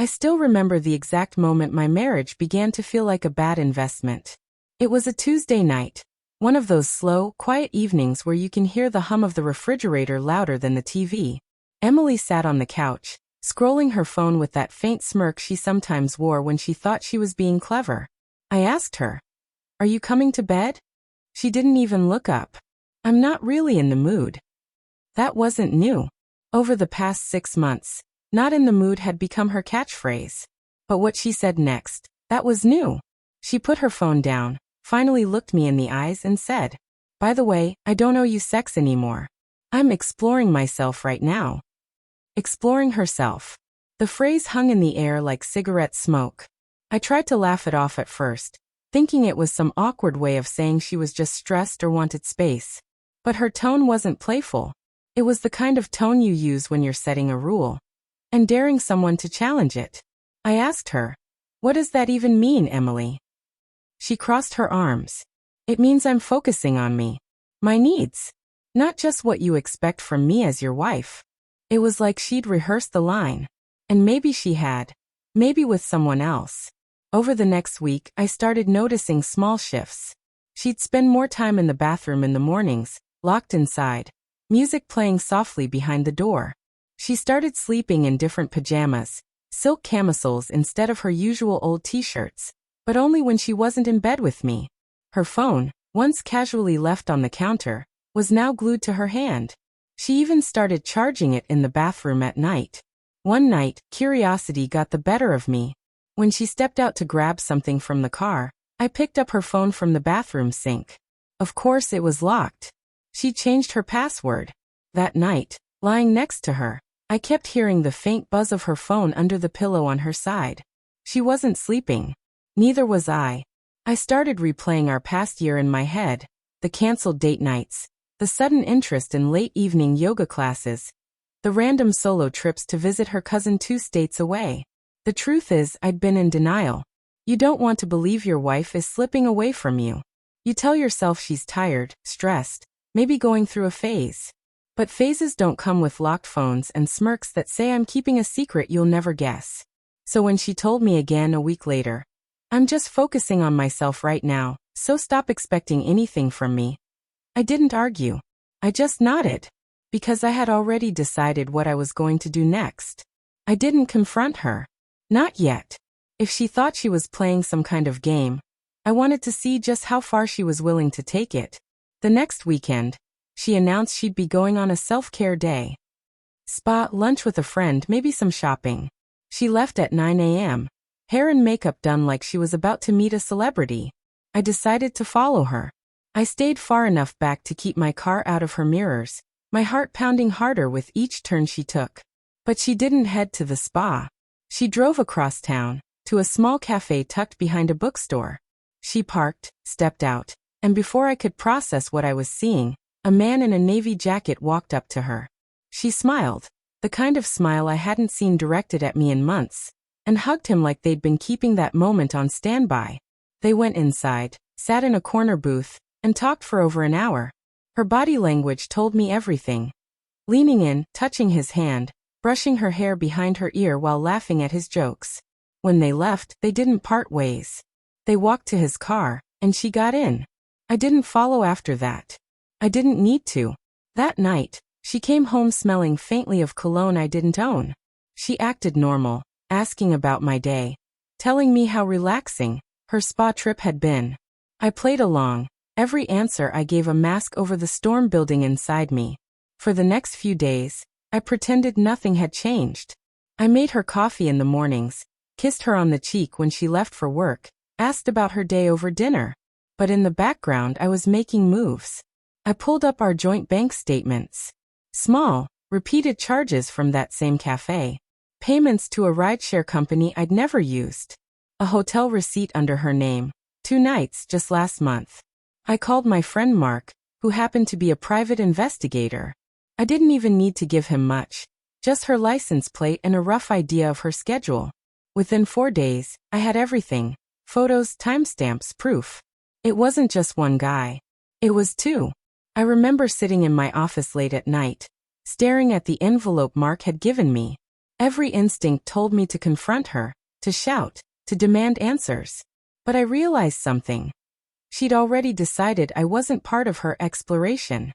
I still remember the exact moment my marriage began to feel like a bad investment. It was a Tuesday night, one of those slow, quiet evenings where you can hear the hum of the refrigerator louder than the TV. Emily sat on the couch, scrolling her phone with that faint smirk she sometimes wore when she thought she was being clever. I asked her, "Are you coming to bed?" She didn't even look up. "I'm not really in the mood." That wasn't new. Over the past 6 months, "not in the mood" had become her catchphrase. But what she said next, that was new. She put her phone down, finally looked me in the eyes and said, "By the way, I don't owe you sex anymore. I'm exploring myself right now." Exploring herself. The phrase hung in the air like cigarette smoke. I tried to laugh it off at first, thinking it was some awkward way of saying she was just stressed or wanted space. But her tone wasn't playful. It was the kind of tone you use when you're setting a rule and daring someone to challenge it. I asked her, "What does that even mean, Emily?" She crossed her arms. "It means I'm focusing on me. My needs. Not just what you expect from me as your wife." It was like she'd rehearsed the line. And maybe she had. Maybe with someone else. Over the next week, I started noticing small shifts. She'd spend more time in the bathroom in the mornings, locked inside, music playing softly behind the door. She started sleeping in different pajamas, silk camisoles instead of her usual old t-shirts, but only when she wasn't in bed with me. Her phone, once casually left on the counter, was now glued to her hand. She even started charging it in the bathroom at night. One night, curiosity got the better of me. When she stepped out to grab something from the car, I picked up her phone from the bathroom sink. Of course it was locked. She changed her password. That night, lying next to her, I kept hearing the faint buzz of her phone under the pillow on her side. She wasn't sleeping. Neither was I. I started replaying our past year in my head, the canceled date nights, the sudden interest in late evening yoga classes, the random solo trips to visit her cousin 2 states away. The truth is, I'd been in denial. You don't want to believe your wife is slipping away from you. You tell yourself she's tired, stressed, maybe going through a phase. But phases don't come with locked phones and smirks that say I'm keeping a secret you'll never guess. So when she told me again a week later, "I'm just focusing on myself right now, so stop expecting anything from me," I didn't argue. I just nodded. Because I had already decided what I was going to do next. I didn't confront her. Not yet. If she thought she was playing some kind of game, I wanted to see just how far she was willing to take it. The next weekend, she announced she'd be going on a self-care day. Spa, lunch with a friend, maybe some shopping. She left at 9 a.m., hair and makeup done like she was about to meet a celebrity. I decided to follow her. I stayed far enough back to keep my car out of her mirrors, my heart pounding harder with each turn she took. But she didn't head to the spa. She drove across town, to a small cafe tucked behind a bookstore. She parked, stepped out, and before I could process what I was seeing, a man in a navy jacket walked up to her. She smiled, the kind of smile I hadn't seen directed at me in months, and hugged him like they'd been keeping that moment on standby. They went inside, sat in a corner booth, and talked for over an hour. Her body language told me everything. Leaning in, touching his hand, brushing her hair behind her ear while laughing at his jokes. When they left, they didn't part ways. They walked to his car, and she got in. I didn't follow after that. I didn't need to. That night, she came home smelling faintly of cologne I didn't own. She acted normal, asking about my day, telling me how relaxing her spa trip had been. I played along. Every answer I gave a mask over the storm building inside me. For the next few days, I pretended nothing had changed. I made her coffee in the mornings, kissed her on the cheek when she left for work, asked about her day over dinner. But in the background I was making moves. I pulled up our joint bank statements. Small, repeated charges from that same cafe. Payments to a rideshare company I'd never used. A hotel receipt under her name. 2 nights just last month. I called my friend Mark, who happened to be a private investigator. I didn't even need to give him much, just her license plate and a rough idea of her schedule. Within 4 days, I had everything. Photos, timestamps, proof. It wasn't just one guy. It was 2. I remember sitting in my office late at night, staring at the envelope Mark had given me. Every instinct told me to confront her, to shout, to demand answers. But I realized something. She'd already decided I wasn't part of her exploration.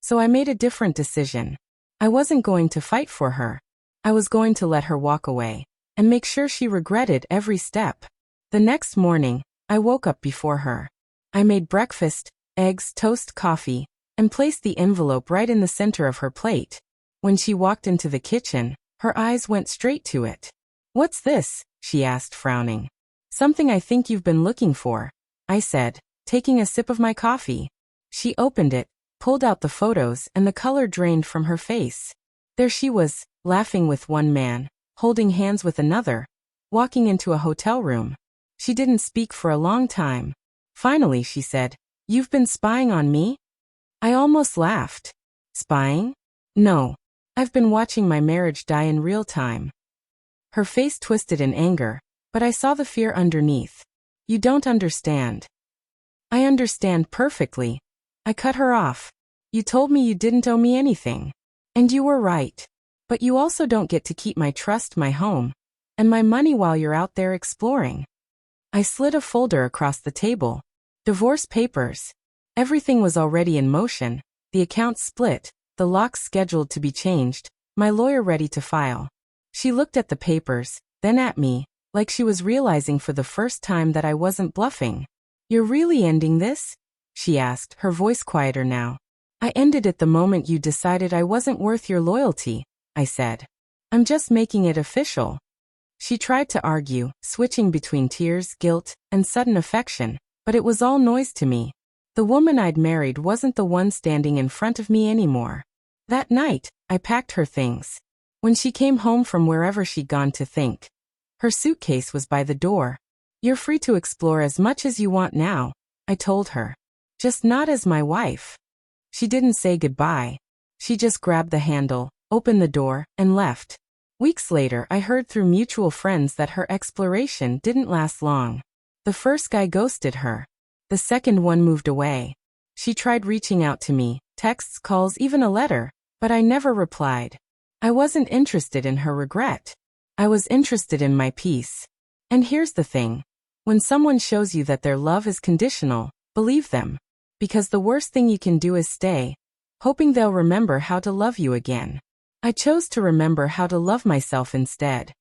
So I made a different decision. I wasn't going to fight for her. I was going to let her walk away, and make sure she regretted every step. The next morning, I woke up before her. I made breakfast, eggs, toast, coffee, and placed the envelope right in the center of her plate. When she walked into the kitchen, her eyes went straight to it. "What's this?" she asked, frowning. "Something I think you've been looking for," I said, taking a sip of my coffee. She opened it, pulled out the photos, and the color drained from her face. There she was, laughing with one man, holding hands with another, walking into a hotel room. She didn't speak for a long time. Finally, she said, "You've been spying on me?" I almost laughed. Spying? No. I've been watching my marriage die in real time. Her face twisted in anger, but I saw the fear underneath. "You don't understand." "I understand perfectly." I cut her off. "You told me you didn't owe me anything. And you were right. But you also don't get to keep my trust, my home, and my money while you're out there exploring." I slid a folder across the table. Divorce papers. Everything was already in motion, the accounts split, the locks scheduled to be changed, my lawyer ready to file. She looked at the papers, then at me, like she was realizing for the first time that I wasn't bluffing. "You're really ending this?" she asked, her voice quieter now. "I ended it the moment you decided I wasn't worth your loyalty," I said. "I'm just making it official." She tried to argue, switching between tears, guilt, and sudden affection, but it was all noise to me. The woman I'd married wasn't the one standing in front of me anymore. That night, I packed her things. When she came home from wherever she'd gone to think, her suitcase was by the door. "You're free to explore as much as you want now," I told her. "Just not as my wife." She didn't say goodbye. She just grabbed the handle, opened the door, and left. Weeks later, I heard through mutual friends that her exploration didn't last long. The first guy ghosted her. The second one moved away. She tried reaching out to me, texts, calls, even a letter, but I never replied. I wasn't interested in her regret. I was interested in my peace. And here's the thing. When someone shows you that their love is conditional, believe them. Because the worst thing you can do is stay, hoping they'll remember how to love you again. I chose to remember how to love myself instead.